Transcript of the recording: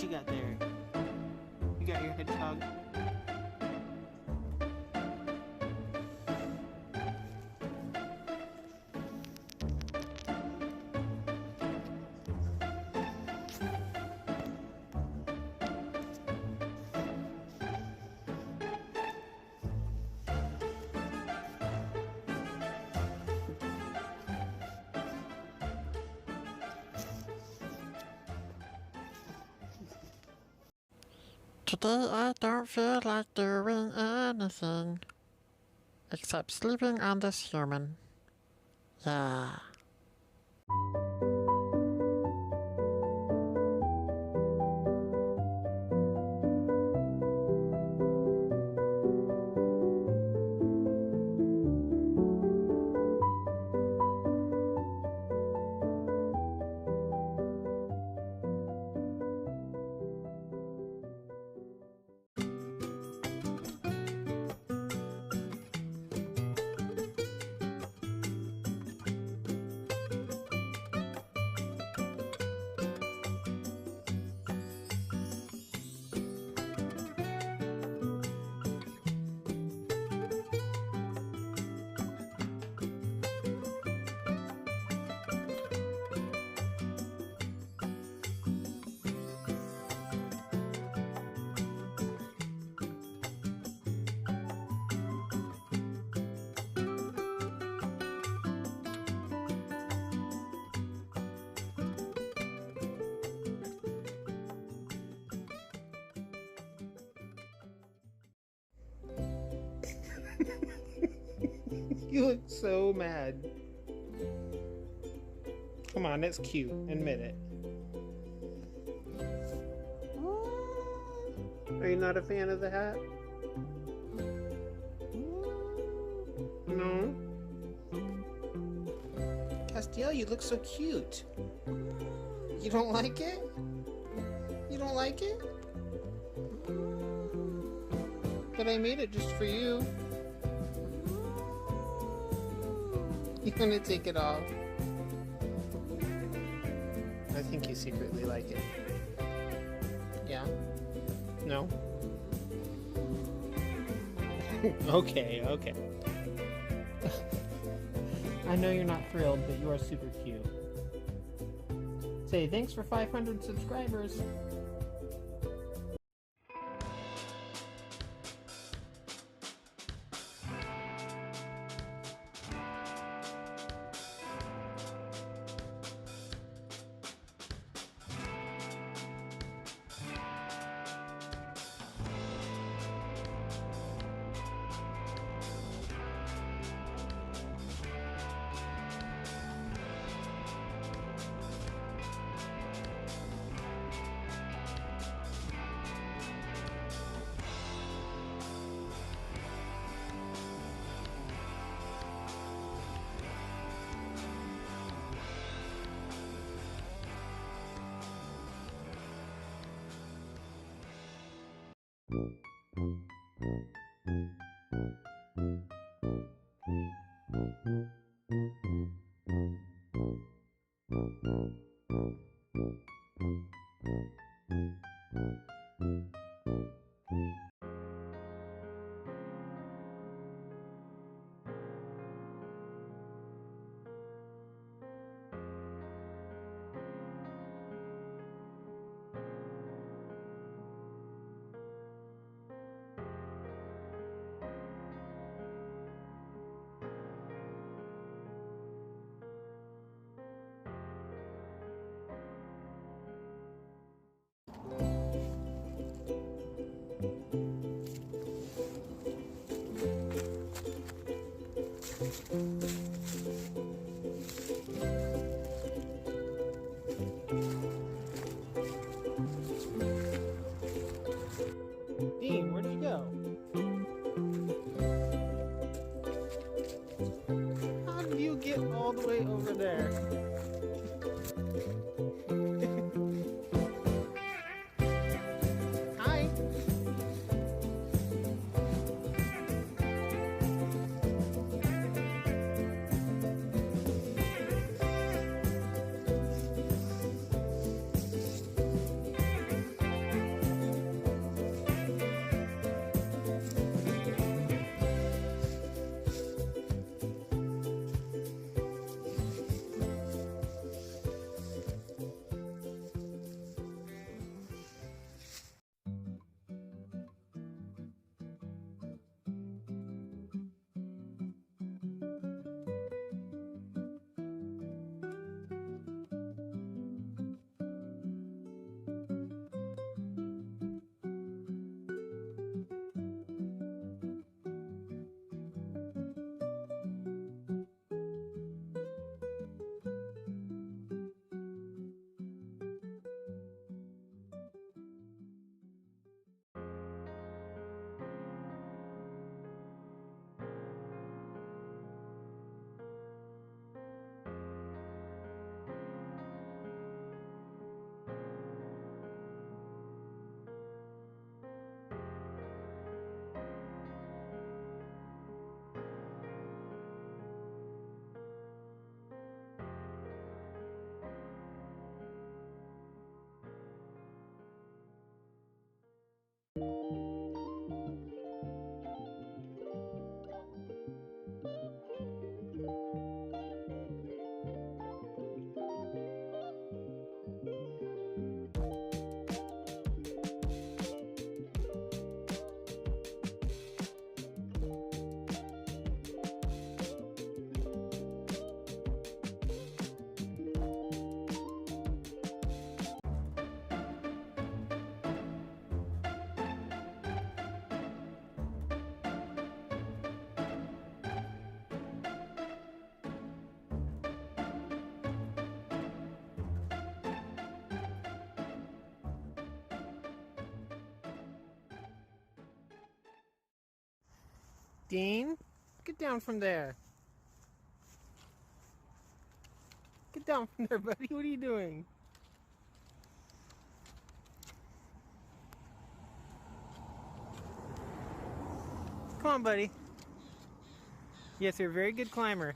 What you got there? You got your hedgehog. Today I don't feel like doing anything except sleeping on this human. Yeah. You look so mad. Come on, that's cute. Admit it. Are you not a fan of the hat? No? Castiel, you look so cute. You don't like it? You don't like it? But I made it just for you. You want to take it off? I think you secretly like it. Yeah? No? Okay. I know you're not thrilled, but you are super cute. Say, thanks for 500 subscribers. Dean, get down from there. Get down from there, buddy. What are you doing? Come on, buddy. Yes, you're a very good climber.